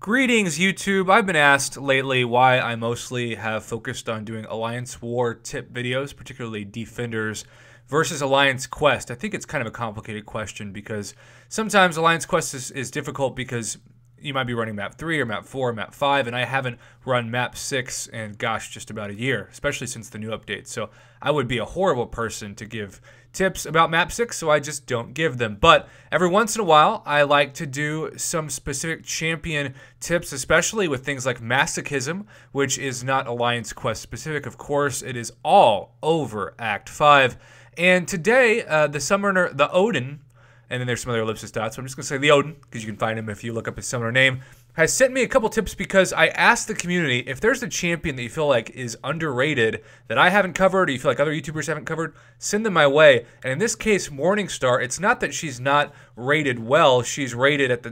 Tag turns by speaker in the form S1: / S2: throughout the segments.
S1: Greetings, YouTube. I've been asked lately why I mostly have focused on doing Alliance War tip videos, particularly Defenders versus Alliance Quest. I think it's kind of a complicated question because sometimes Alliance Quest is difficult because you might be running map 3 or map 4 or map 5, and I haven't run map 6 in, gosh, just about a year, especially since the new update. So I would be a horrible person to give tips about map 6, so I just don't give them. But every once in a while, I like to do some specific champion tips, especially with things like Masochism, which is not Alliance Quest specific, of course. It is all over Act 5. And today, the summoner, the Odin, and then there's some other ellipsis dots, so I'm just going to say the Odin, because you can find him if you look up his summoner name, has sent me a couple tips because I asked the community if there's a champion that you feel like is underrated that I haven't covered or you feel like other YouTubers haven't covered, send them my way. And in this case, Morningstar, it's not that she's not rated well. She's rated at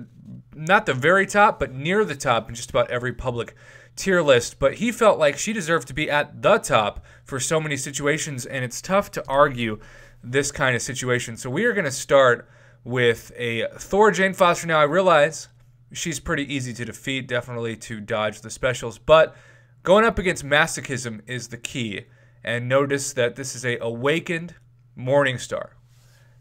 S1: not the very top, but near the top in just about every public tier list. But he felt like she deserved to be at the top for so many situations, and it's tough to argue this kind of situation. So we are going to start with a Thor Jane Foster. Now, I realize she's pretty easy to defeat, definitely to dodge the specials, but going up against Masochism is the key. And notice that this is a awakened Morningstar.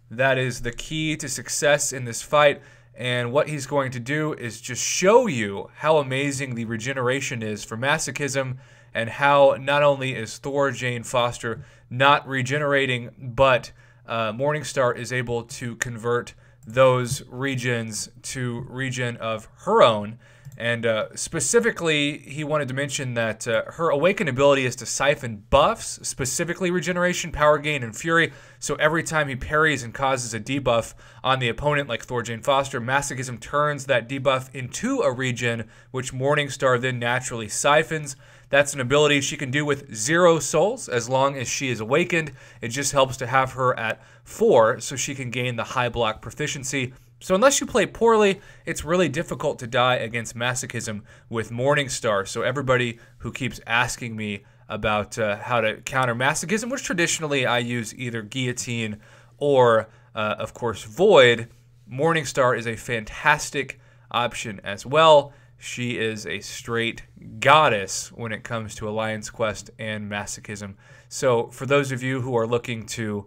S1: That is the key to success in this fight, and what he's going to do is just show you how amazing the regeneration is for Masochism and how not only is Thor Jane Foster not regenerating, but Morningstar is able to convert those regions to regen of her own. And specifically, he wanted to mention that her awakened ability is to siphon buffs, specifically regeneration, power gain, and fury. So every time he parries and causes a debuff on the opponent, like Thor Jane Foster, Masochism turns that debuff into a regen, which Morningstar then naturally siphons. That's an ability she can do with 0 souls as long as she is awakened. It just helps to have her at 4 so she can gain the high block proficiency. So unless you play poorly, it's really difficult to die against Masochism with Morningstar. So everybody who keeps asking me about how to counter Masochism, which traditionally I use either Guillotine or, of course, Void, Morningstar is a fantastic option as well. She is a straight goddess when it comes to Alliance Quest and Masochism. So for those of you who are looking to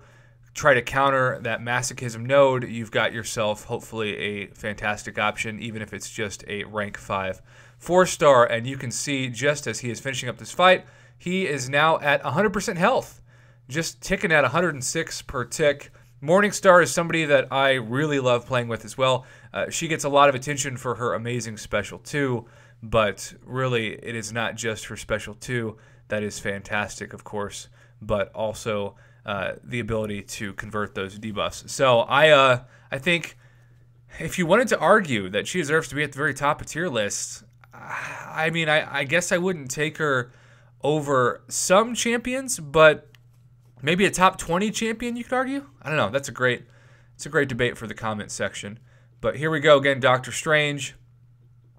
S1: try to counter that Masochism node, you've got yourself hopefully a fantastic option, even if it's just a rank 5 4-star. And you can see just as he is finishing up this fight, he is now at 100% health, just ticking at 106 per tick. Morningstar is somebody that I really love playing with as well. She gets a lot of attention for her amazing Special 2, but really it is not just her Special 2 that is fantastic, of course, but also the ability to convert those debuffs. So I think if you wanted to argue that she deserves to be at the very top of tier lists, I mean, I guess I wouldn't take her over some champions, but maybe a top 20 champion, you could argue? I don't know. It's a great debate for the comment section. But here we go again, Doctor Strange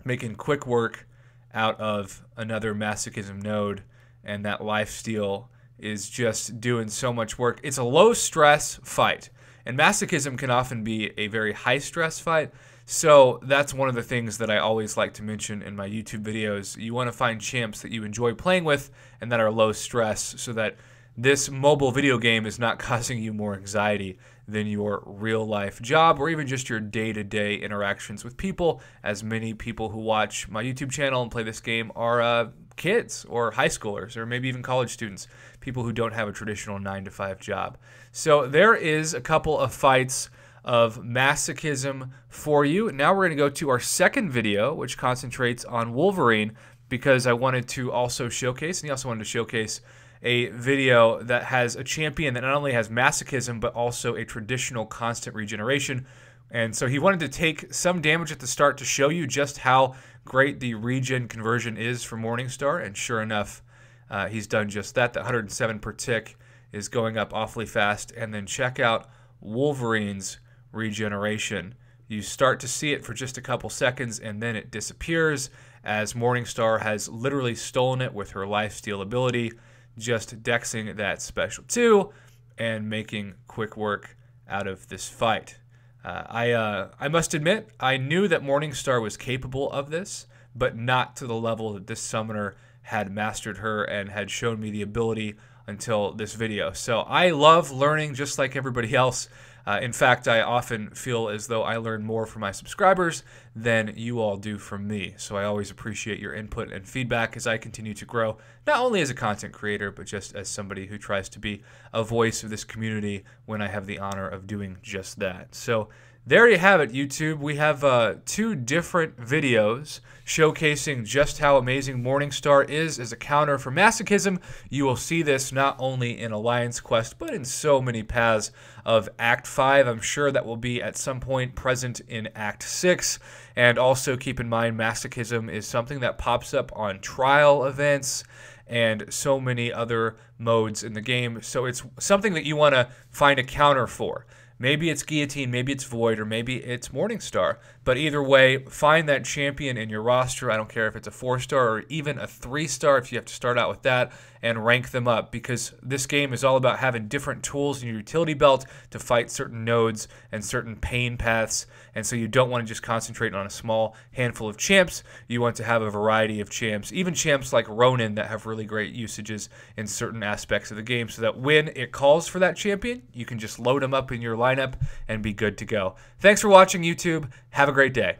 S1: making quick work out of another Masochism node, and that lifesteal is just doing so much work. It's a low-stress fight, and Masochism can often be a very high-stress fight, so that's one of the things that I always like to mention in my YouTube videos. You want to find champs that you enjoy playing with and that are low-stress so that this mobile video game is not causing you more anxiety than your real-life job or even just your day-to-day interactions with people, as many people who watch my YouTube channel and play this game are kids or high schoolers or maybe even college students, people who don't have a traditional 9-to-5 job. So there is a couple of fights of Masochism for you. Now we're going to go to our second video, which concentrates on Wolverine, because I wanted to also showcase, and he also wanted to showcase a video that has a champion that not only has Masochism, but also a traditional constant regeneration. And so he wanted to take some damage at the start to show you just how great the regen conversion is for Morningstar. And sure enough, he's done just that. The 107 per tick is going up awfully fast. And then check out Wolverine's regeneration. You start to see it for just a couple seconds, and then it disappears as Morningstar has literally stolen it with her lifesteal ability, just dexing that Special 2 and making quick work out of this fight. I must admit, I knew that Morningstar was capable of this, but not to the level that this summoner had mastered her and had shown me the ability until this video. So I love learning just like everybody else. In fact, I often feel as though I learn more from my subscribers than you all do from me. So I always appreciate your input and feedback as I continue to grow, not only as a content creator, but just as somebody who tries to be a voice of this community when I have the honor of doing just that. So there you have it, YouTube. We have 2 different videos showcasing just how amazing Morningstar is as a counter for Masochism. You will see this not only in Alliance Quest, but in so many paths of Act 5. I'm sure that will be at some point present in Act 6. And also keep in mind, Masochism is something that pops up on trial events and so many other modes in the game. So it's something that you want to find a counter for. Maybe it's Guillotine, maybe it's Void, or maybe it's Morningstar. But either way, find that champion in your roster. I don't care if it's a 4-star or even a 3-star if you have to start out with that, and rank them up, because this game is all about having different tools in your utility belt to fight certain nodes and certain pain paths. And so you don't want to just concentrate on a small handful of champs. You want to have a variety of champs, even champs like Ronin that have really great usages in certain aspects of the game, so that when it calls for that champion, you can just load them up in your lineup and be good to go. Thanks for watching, YouTube. Have a great day.